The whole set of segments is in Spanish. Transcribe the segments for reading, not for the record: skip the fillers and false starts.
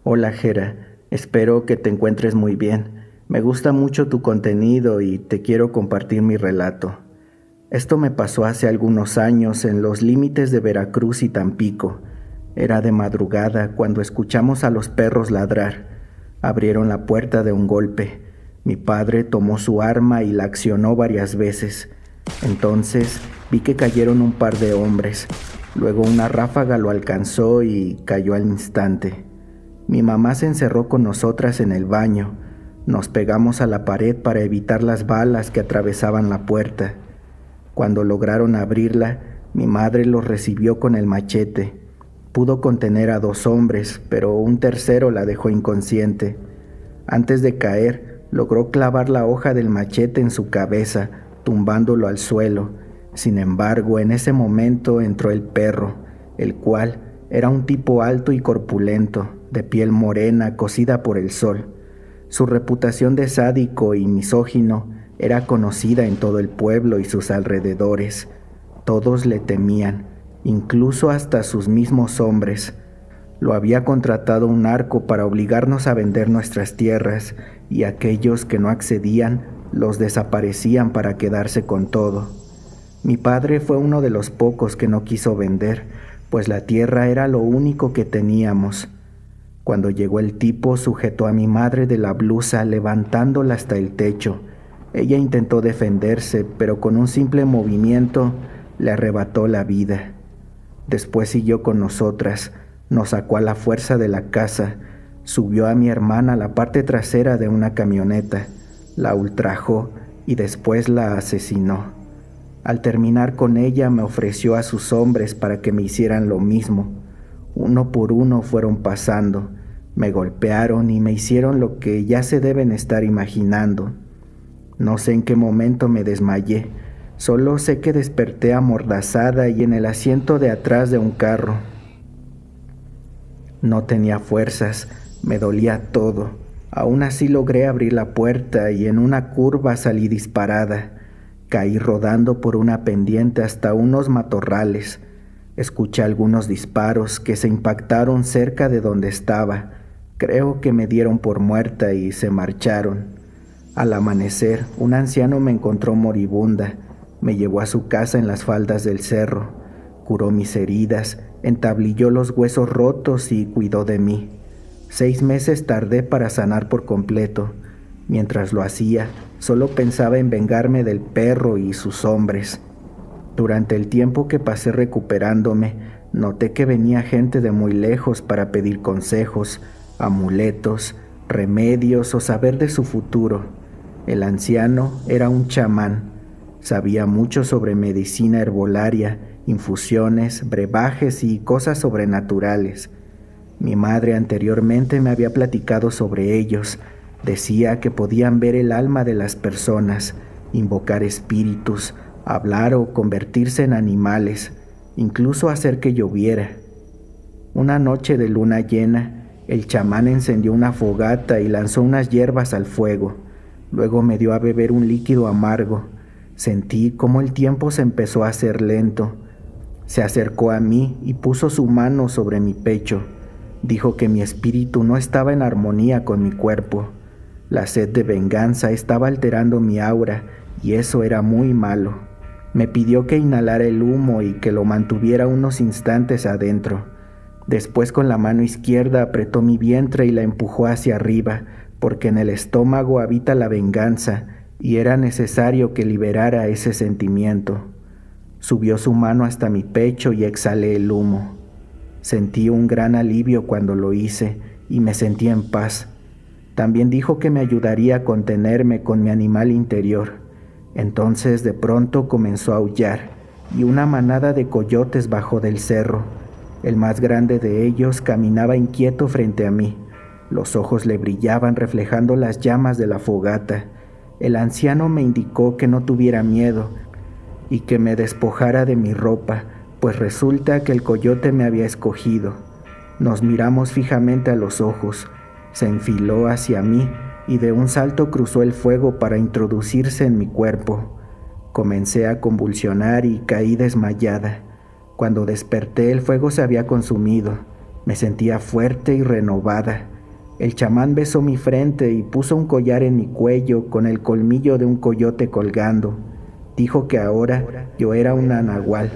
Hola Jera, espero que te encuentres muy bien. Me gusta mucho tu contenido y te quiero compartir mi relato. Esto me pasó hace algunos años en los límites de Veracruz y Tampico. Era de madrugada cuando escuchamos a los perros ladrar. Abrieron la puerta de un golpe. Mi padre tomó su arma y la accionó varias veces. Entonces vi que cayeron un par de hombres. Luego una ráfaga lo alcanzó y cayó al instante. Mi mamá se encerró con nosotras en el baño. Nos pegamos a la pared para evitar las balas que atravesaban la puerta. Cuando lograron abrirla, mi madre los recibió con el machete. Pudo contener a 2 hombres, pero un tercero la dejó inconsciente. Antes de caer, logró clavar la hoja del machete en su cabeza, tumbándolo al suelo. Sin embargo, en ese momento entró el perro, el cual era un tipo alto y corpulento, de piel morena cocida por el sol. Su reputación de sádico y misógino era conocida en todo el pueblo y sus alrededores. Todos le temían, incluso hasta sus mismos hombres. Lo había contratado un narco para obligarnos a vender nuestras tierras, y aquellos que no accedían los desaparecían para quedarse con todo. Mi padre fue uno de los pocos que no quiso vender, pues la tierra era lo único que teníamos. Cuando llegó el tipo, sujetó a mi madre de la blusa, levantándola hasta el techo. Ella intentó defenderse, pero con un simple movimiento le arrebató la vida. Después siguió con nosotras, nos sacó a la fuerza de la casa, subió a mi hermana a la parte trasera de una camioneta, la ultrajó y después la asesinó. Al terminar con ella, me ofreció a sus hombres para que me hicieran lo mismo. Uno por uno fueron pasando, me golpearon y me hicieron lo que ya se deben estar imaginando. No sé en qué momento me desmayé, solo sé que desperté amordazada y en el asiento de atrás de un carro. No tenía fuerzas, me dolía todo. Aún así logré abrir la puerta y en una curva salí disparada. Caí rodando por una pendiente hasta unos matorrales. Escuché algunos disparos que se impactaron cerca de donde estaba. Creo que me dieron por muerta y se marcharon. Al amanecer, un anciano me encontró moribunda. Me llevó a su casa en las faldas del cerro. Curó mis heridas, entablilló los huesos rotos y cuidó de mí. 6 meses tardé para sanar por completo. Mientras lo hacía, solo pensaba en vengarme del perro y sus hombres. Durante el tiempo que pasé recuperándome, noté que venía gente de muy lejos para pedir consejos, amuletos, remedios o saber de su futuro. El anciano era un chamán. Sabía mucho sobre medicina herbolaria, infusiones, brebajes y cosas sobrenaturales. Mi madre anteriormente me había platicado sobre ellos. Decía que podían ver el alma de las personas, invocar espíritus, hablar o convertirse en animales, incluso hacer que lloviera. Una noche de luna llena, el chamán encendió una fogata y lanzó unas hierbas al fuego. Luego me dio a beber un líquido amargo. Sentí cómo el tiempo se empezó a hacer lento. Se acercó a mí y puso su mano sobre mi pecho. Dijo que mi espíritu no estaba en armonía con mi cuerpo. La sed de venganza estaba alterando mi aura y eso era muy malo. Me pidió que inhalara el humo y que lo mantuviera unos instantes adentro. Después con la mano izquierda apretó mi vientre y la empujó hacia arriba, porque en el estómago habita la venganza y era necesario que liberara ese sentimiento. Subió su mano hasta mi pecho y exhalé el humo. Sentí un gran alivio cuando lo hice y me sentí en paz. También dijo que me ayudaría a contenerme con mi animal interior. Entonces de pronto comenzó a aullar y una manada de coyotes bajó del cerro. El más grande de ellos caminaba inquieto frente a mí. Los ojos le brillaban reflejando las llamas de la fogata. El anciano me indicó que no tuviera miedo y que me despojara de mi ropa, pues resulta que el coyote me había escogido. Nos miramos fijamente a los ojos. Se enfiló hacia mí y de un salto cruzó el fuego para introducirse en mi cuerpo. Comencé a convulsionar y caí desmayada. Cuando desperté, el fuego se había consumido. Me sentía fuerte y renovada. El chamán besó mi frente y puso un collar en mi cuello con el colmillo de un coyote colgando. Dijo que ahora yo era una nahual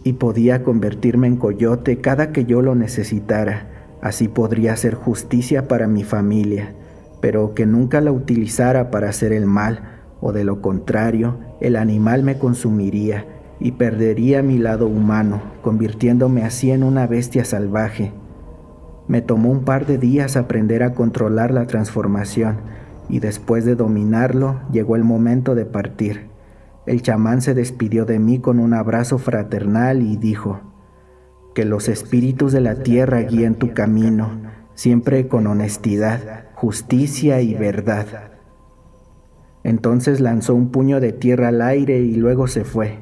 y podía convertirme en coyote cada que yo lo necesitara. Así podría hacer justicia para mi familia, pero que nunca la utilizara para hacer el mal, o de lo contrario, el animal me consumiría y perdería mi lado humano, convirtiéndome así en una bestia salvaje. Me tomó un par de días aprender a controlar la transformación, y después de dominarlo, llegó el momento de partir. El chamán se despidió de mí con un abrazo fraternal y dijo: que los espíritus de la tierra guíen tu camino, siempre con honestidad, justicia y verdad. Entonces lanzó un puño de tierra al aire y luego se fue.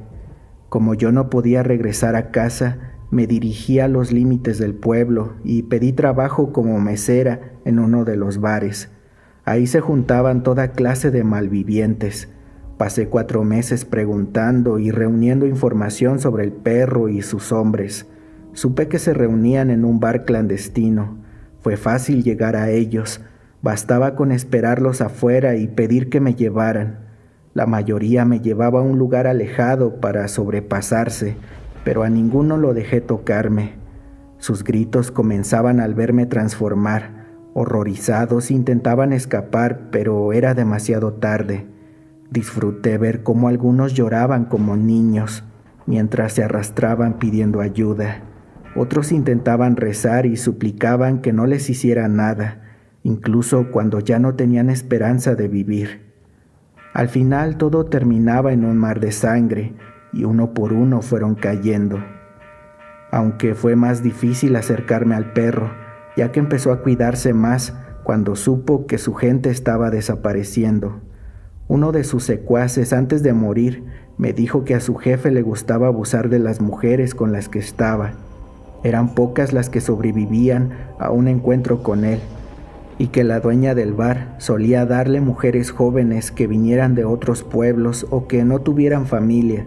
Como yo no podía regresar a casa, me dirigí a los límites del pueblo y pedí trabajo como mesera en uno de los bares. Ahí se juntaban toda clase de malvivientes. Pasé 4 meses preguntando y reuniendo información sobre el perro y sus hombres. Supe que se reunían en un bar clandestino. Fue fácil llegar a ellos. Bastaba con esperarlos afuera y pedir que me llevaran. La mayoría me llevaba a un lugar alejado para sobrepasarse, pero a ninguno lo dejé tocarme. Sus gritos comenzaban al verme transformar. Horrorizados intentaban escapar, pero era demasiado tarde. Disfruté ver cómo algunos lloraban como niños, mientras se arrastraban pidiendo ayuda. Otros intentaban rezar y suplicaban que no les hiciera nada, incluso cuando ya no tenían esperanza de vivir. Al final todo terminaba en un mar de sangre, y uno por uno fueron cayendo. Aunque fue más difícil acercarme al perro, ya que empezó a cuidarse más cuando supo que su gente estaba desapareciendo. Uno de sus secuaces, antes de morir, me dijo que a su jefe le gustaba abusar de las mujeres con las que estaba. Eran pocas las que sobrevivían a un encuentro con él, y que la dueña del bar solía darle mujeres jóvenes que vinieran de otros pueblos o que no tuvieran familia.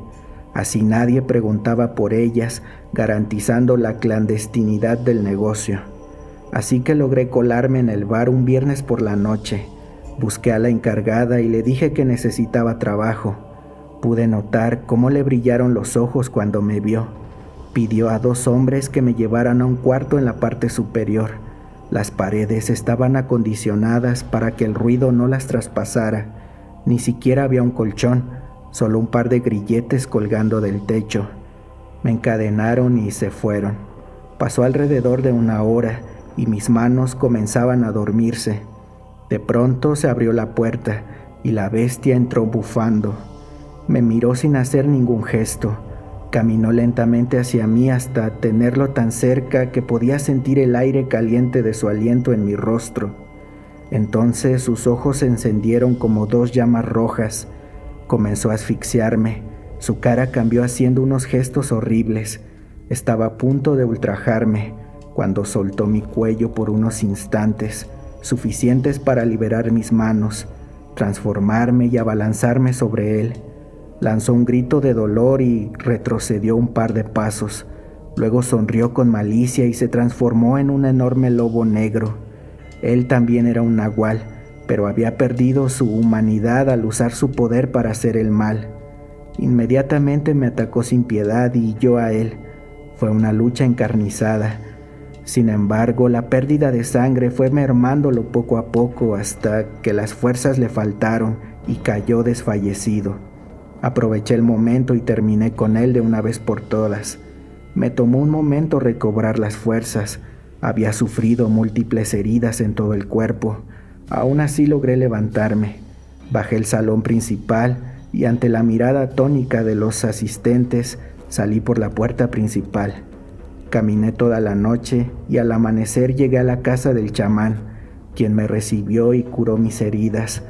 Así nadie preguntaba por ellas, garantizando la clandestinidad del negocio. Así que logré colarme en el bar un viernes por la noche. Busqué a la encargada y le dije que necesitaba trabajo. Pude notar cómo le brillaron los ojos cuando me vio. Pidió a 2 hombres que me llevaran a un cuarto en la parte superior. Las paredes estaban acondicionadas para que el ruido no las traspasara. Ni siquiera había un colchón, solo un par de grilletes colgando del techo. Me encadenaron y se fueron. Pasó alrededor de 1 hora y mis manos comenzaban a dormirse. De pronto se abrió la puerta y la bestia entró bufando. Me miró sin hacer ningún gesto. Caminó lentamente hacia mí hasta tenerlo tan cerca que podía sentir el aire caliente de su aliento en mi rostro. Entonces sus ojos se encendieron como 2 llamas rojas. Comenzó a asfixiarme. Su cara cambió haciendo unos gestos horribles. Estaba a punto de ultrajarme cuando soltó mi cuello por unos instantes, suficientes para liberar mis manos, transformarme y abalanzarme sobre él. Lanzó un grito de dolor y retrocedió un par de pasos. Luego sonrió con malicia y se transformó en un enorme lobo negro. Él también era un nahual, pero había perdido su humanidad al usar su poder para hacer el mal. Inmediatamente me atacó sin piedad y yo a él. Fue una lucha encarnizada. Sin embargo, la pérdida de sangre fue mermándolo poco a poco hasta que las fuerzas le faltaron y cayó desfallecido. Aproveché el momento y terminé con él de una vez por todas. Me tomó un momento recobrar las fuerzas. Había sufrido múltiples heridas en todo el cuerpo. Aún así logré levantarme. Bajé el salón principal y ante la mirada atónica de los asistentes salí por la puerta principal. Caminé toda la noche y al amanecer llegué a la casa del chamán, quien me recibió y curó mis heridas.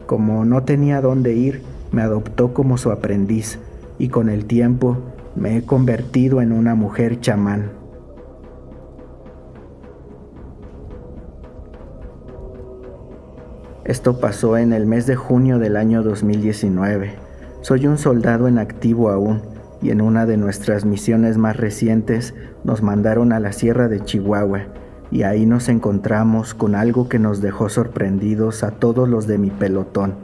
Como no tenía dónde ir, me adoptó como su aprendiz y con el tiempo me he convertido en una mujer chamán. Esto pasó en el mes de junio del año 2019. Soy un soldado en activo aún, y en una de nuestras misiones más recientes nos mandaron a la Sierra de Chihuahua. y ahí nos encontramos con algo que nos dejó sorprendidos a todos los de mi pelotón.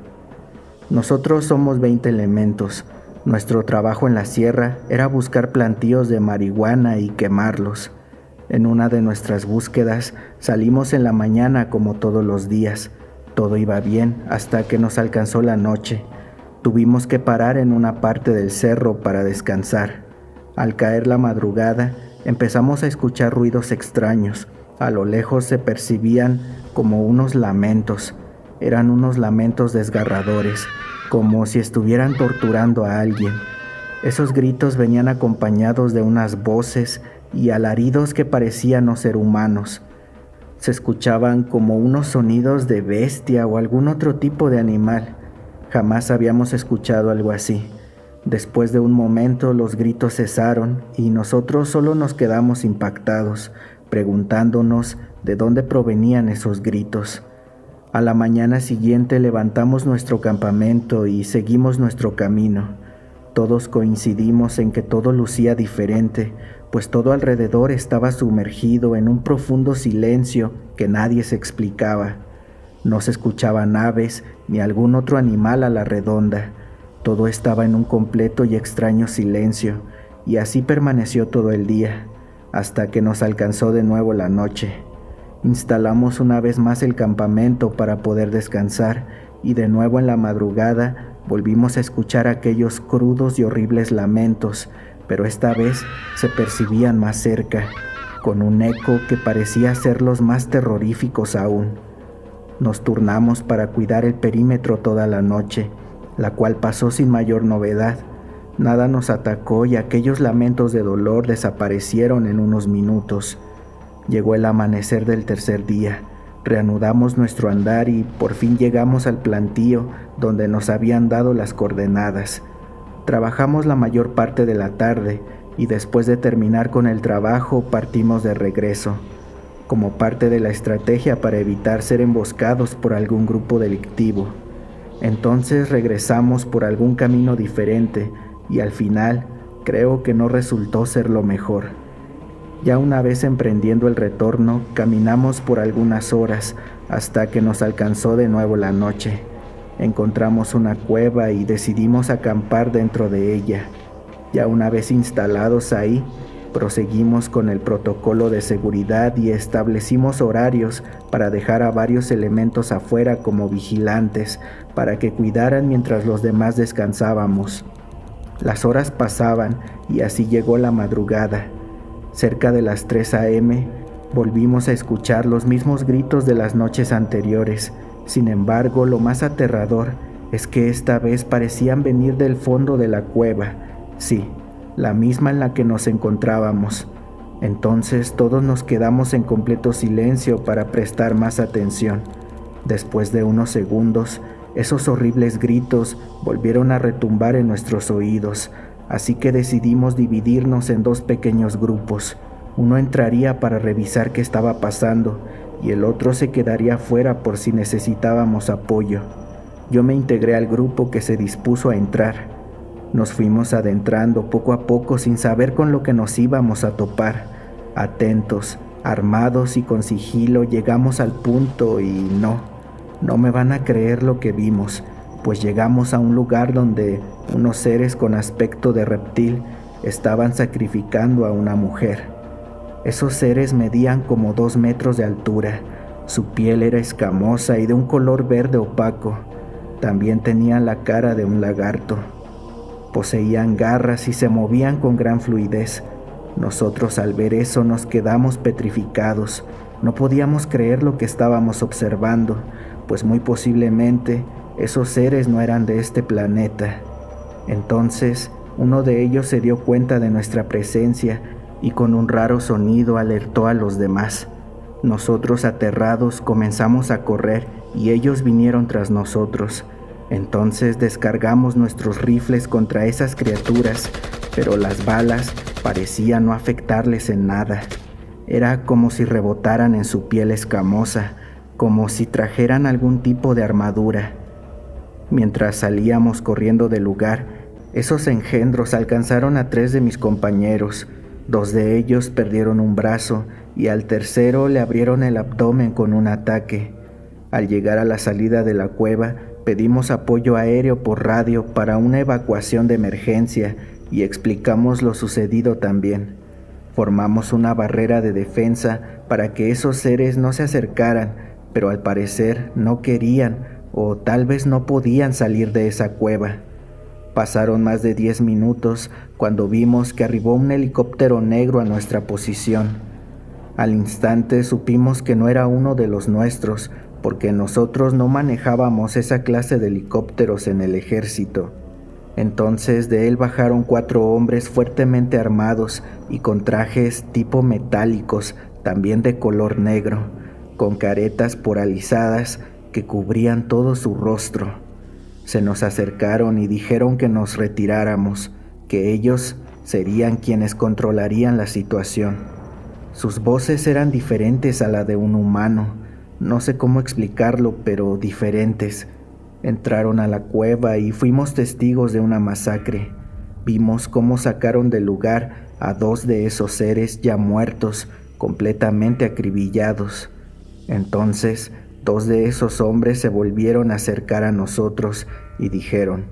Nosotros somos 20 elementos. Nuestro trabajo en la sierra era buscar plantíos de marihuana y quemarlos. En una de nuestras búsquedas salimos en la mañana como todos los días. Todo iba bien hasta que nos alcanzó la noche. Tuvimos que parar en una parte del cerro para descansar. Al caer la madrugada, empezamos a escuchar ruidos extraños. A lo lejos se percibían como unos lamentos. Eran unos lamentos desgarradores, como si estuvieran torturando a alguien. Esos gritos venían acompañados de unas voces y alaridos que parecían no ser humanos. Se escuchaban como unos sonidos de bestia o algún otro tipo de animal. Jamás habíamos escuchado algo así. Después de un momento los gritos cesaron y nosotros solo nos quedamos impactados, preguntándonos de dónde provenían esos gritos. A la mañana siguiente levantamos nuestro campamento y seguimos nuestro camino. Todos coincidimos en que todo lucía diferente, pues todo alrededor estaba sumergido en un profundo silencio que nadie se explicaba. No se escuchaban aves ni algún otro animal a la redonda. Todo estaba en un completo y extraño silencio, y así permaneció todo el día, hasta que nos alcanzó de nuevo la noche. Instalamos una vez más el campamento para poder descansar, y de nuevo en la madrugada volvimos a escuchar aquellos crudos y horribles lamentos, pero esta vez se percibían más cerca, con un eco que parecía ser los más terroríficos aún. Nos turnamos para cuidar el perímetro toda la noche, la cual pasó sin mayor novedad. Nada nos atacó y aquellos lamentos de dolor desaparecieron en unos minutos. Llegó el amanecer del tercer día. Reanudamos nuestro andar y por fin llegamos al plantío donde nos habían dado las coordenadas. Trabajamos la mayor parte de la tarde y después de terminar con el trabajo partimos de regreso, como parte de la estrategia para evitar ser emboscados por algún grupo delictivo. Entonces regresamos por algún camino diferente y al final creo que no resultó ser lo mejor. Ya una vez emprendiendo el retorno, caminamos por algunas horas hasta que nos alcanzó de nuevo la noche. Encontramos una cueva y decidimos acampar dentro de ella. Ya una vez instalados ahí, proseguimos con el protocolo de seguridad y establecimos horarios para dejar a varios elementos afuera como vigilantes para que cuidaran mientras los demás descansábamos. Las horas pasaban y así llegó la madrugada. Cerca de las 3 a.m. volvimos a escuchar los mismos gritos de las noches anteriores. Sin embargo, lo más aterrador es que esta vez parecían venir del fondo de la cueva. Sí, la misma en la que nos encontrábamos. Entonces todos nos quedamos en completo silencio para prestar más atención. Después de unos segundos, esos horribles gritos volvieron a retumbar en nuestros oídos, así que decidimos dividirnos en dos pequeños grupos. Uno entraría para revisar qué estaba pasando y el otro se quedaría fuera por si necesitábamos apoyo. Yo me integré al grupo que se dispuso a entrar. Nos fuimos adentrando poco a poco sin saber con lo que nos íbamos a topar. Atentos, armados y con sigilo llegamos al punto y no me van a creer lo que vimos, pues llegamos a un lugar donde unos seres con aspecto de reptil estaban sacrificando a una mujer. Esos seres medían como 2 metros de altura, su piel era escamosa y de un color verde opaco, también tenían la cara de un lagarto. Poseían garras y se movían con gran fluidez. Nosotros al ver eso nos quedamos petrificados, no podíamos creer lo que estábamos observando, pues muy posiblemente esos seres no eran de este planeta. Entonces, uno de ellos se dio cuenta de nuestra presencia y con un raro sonido alertó a los demás. Nosotros, aterrados, comenzamos a correr y ellos vinieron tras nosotros. Entonces descargamos nuestros rifles contra esas criaturas, pero las balas parecían no afectarles en nada. Era como si rebotaran en su piel escamosa, como si trajeran algún tipo de armadura. Mientras salíamos corriendo del lugar, esos engendros alcanzaron a 3 de mis compañeros. 2 de ellos perdieron un brazo y al tercero le abrieron el abdomen con un ataque. Al llegar a la salida de la cueva, pedimos apoyo aéreo por radio para una evacuación de emergencia y explicamos lo sucedido también. Formamos una barrera de defensa para que esos seres no se acercaran, pero al parecer no querían o tal vez no podían salir de esa cueva. Pasaron más de 10 minutos cuando vimos que arribó un helicóptero negro a nuestra posición. Al instante supimos que no era uno de los nuestros, porque nosotros no manejábamos esa clase de helicópteros en el ejército. Entonces de él bajaron 4 hombres fuertemente armados y con trajes tipo metálicos, también de color negro, con caretas polarizadas que cubrían todo su rostro. Se nos acercaron y dijeron que nos retiráramos, que ellos serían quienes controlarían la situación. Sus voces eran diferentes a la de un humano. No sé cómo explicarlo, pero diferentes. Entraron a la cueva y fuimos testigos de una masacre. Vimos cómo sacaron del lugar a 2 de esos seres ya muertos, completamente acribillados. Entonces, 2 de esos hombres se volvieron a acercar a nosotros y dijeron: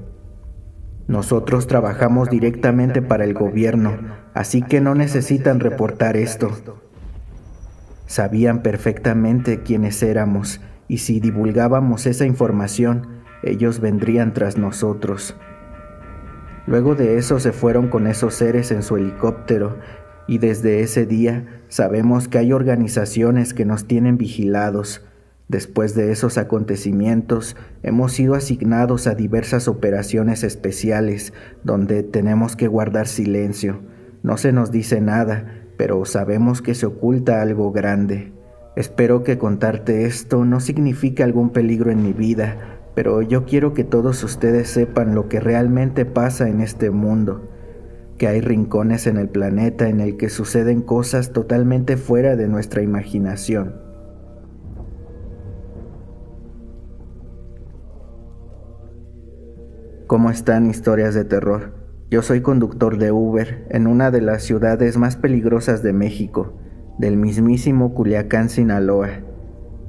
«Nosotros trabajamos directamente para el gobierno, así que no necesitan reportar esto». Sabían perfectamente quiénes éramos, y si divulgábamos esa información, ellos vendrían tras nosotros. Luego de eso se fueron con esos seres en su helicóptero, y desde ese día sabemos que hay organizaciones que nos tienen vigilados. Después de esos acontecimientos, hemos sido asignados a diversas operaciones especiales, donde tenemos que guardar silencio. No se nos dice nada, pero sabemos que se oculta algo grande. Espero que contarte esto no signifique algún peligro en mi vida, pero yo quiero que todos ustedes sepan lo que realmente pasa en este mundo, que hay rincones en el planeta en el que suceden cosas totalmente fuera de nuestra imaginación. ¿Cómo están, historias de terror? Yo soy conductor de Uber en una de las ciudades más peligrosas de México, del mismísimo Culiacán, Sinaloa.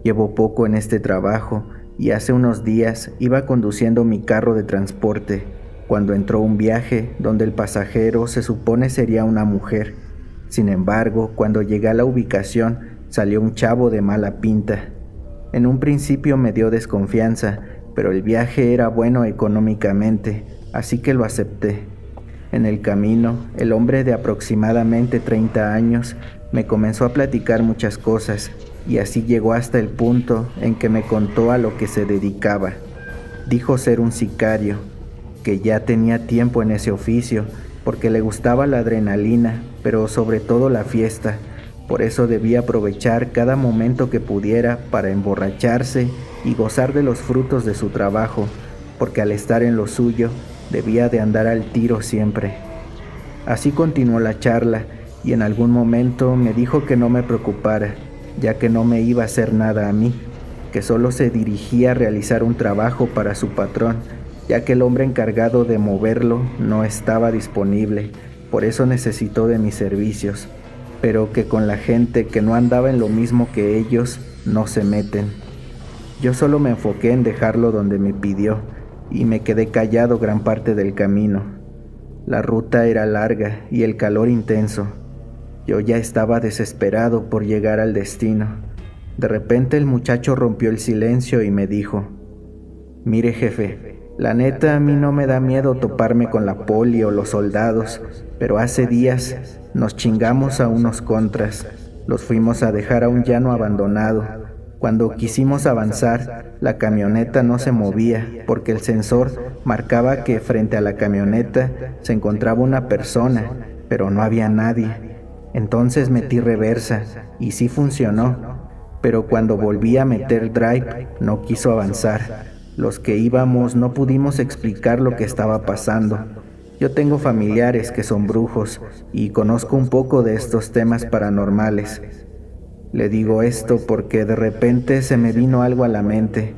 Llevo poco en este trabajo y hace unos días iba conduciendo mi carro de transporte cuando entró un viaje donde el pasajero se supone sería una mujer. Sin embargo, cuando llegué a la ubicación, salió un chavo de mala pinta. En un principio me dio desconfianza, pero el viaje era bueno económicamente, así que lo acepté. En el camino, el hombre de aproximadamente 30 años me comenzó a platicar muchas cosas, y así llegó hasta el punto en que me contó a lo que se dedicaba. Dijo ser un sicario, que ya tenía tiempo en ese oficio, porque le gustaba la adrenalina, pero sobre todo la fiesta. Por eso debía aprovechar cada momento que pudiera para emborracharse y gozar de los frutos de su trabajo, porque al estar en lo suyo, debía de andar al tiro siempre. Así continuó la charla, y en algún momento me dijo que no me preocupara, ya que no me iba a hacer nada a mí, que solo se dirigía a realizar un trabajo para su patrón, ya que el hombre encargado de moverlo no estaba disponible, por eso necesitó de mis servicios, pero que con la gente que no andaba en lo mismo que ellos, no se meten. Yo solo me enfoqué en dejarlo donde me pidió, y me quedé callado gran parte del camino. La ruta era larga y el calor intenso. Yo ya estaba desesperado por llegar al destino. De repente el muchacho rompió el silencio y me dijo: «Mire, jefe, la neta a mí no me da miedo toparme con la poli o los soldados, pero hace días nos chingamos a unos contras. Los fuimos a dejar a un llano abandonado. Cuando quisimos avanzar, la camioneta no se movía porque el sensor marcaba que frente a la camioneta se encontraba una persona, pero no había nadie. Entonces metí reversa y sí funcionó, pero cuando volví a meter drive no quiso avanzar. Los que íbamos no pudimos explicar lo que estaba pasando. Yo tengo familiares que son brujos y conozco un poco de estos temas paranormales. Le digo esto porque de repente se me vino algo a la mente.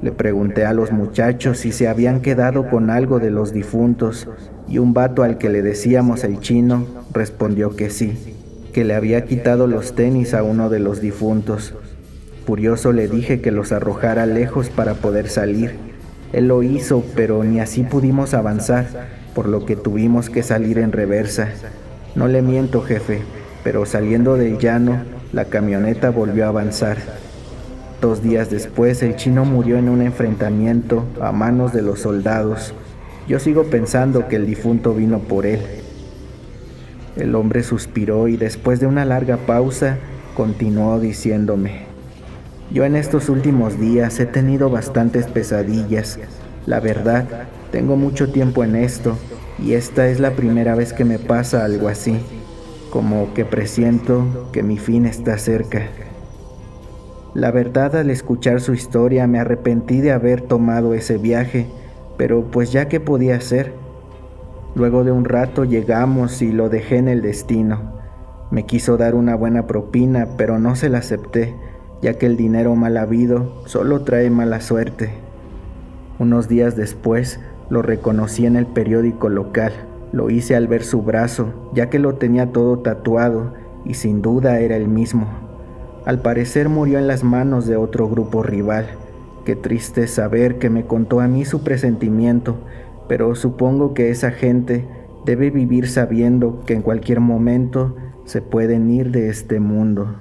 Le pregunté a los muchachos si se habían quedado con algo de los difuntos, y un vato al que le decíamos el Chino respondió que sí. que le había quitado los tenis a uno de los difuntos. Furioso le dije que los arrojara lejos para poder salir. Él lo hizo, pero ni así pudimos avanzar, por lo que tuvimos que salir en reversa. No le miento, jefe, pero saliendo del llano, la camioneta volvió a avanzar. 2 días después, el chino murió en un enfrentamiento a manos de los soldados. Yo sigo pensando que el difunto vino por él. El hombre suspiró y después de una larga pausa, continuó diciéndome: yo en estos últimos días he tenido bastantes pesadillas. La verdad, tengo mucho tiempo en esto y esta es la primera vez que me pasa algo así, como que presiento que mi fin está cerca. La verdad, al escuchar su historia me arrepentí de haber tomado ese viaje, pero pues ya que podía hacer. Luego de un rato llegamos y lo dejé en el destino. Me quiso dar una buena propina, pero no se la acepté, ya que el dinero mal habido solo trae mala suerte. Unos días después lo reconocí en el periódico local. Lo hice al ver su brazo, ya que lo tenía todo tatuado y sin duda era el mismo. Al parecer murió en las manos de otro grupo rival. Qué triste saber que me contó a mí su presentimiento, pero supongo que esa gente debe vivir sabiendo que en cualquier momento se pueden ir de este mundo.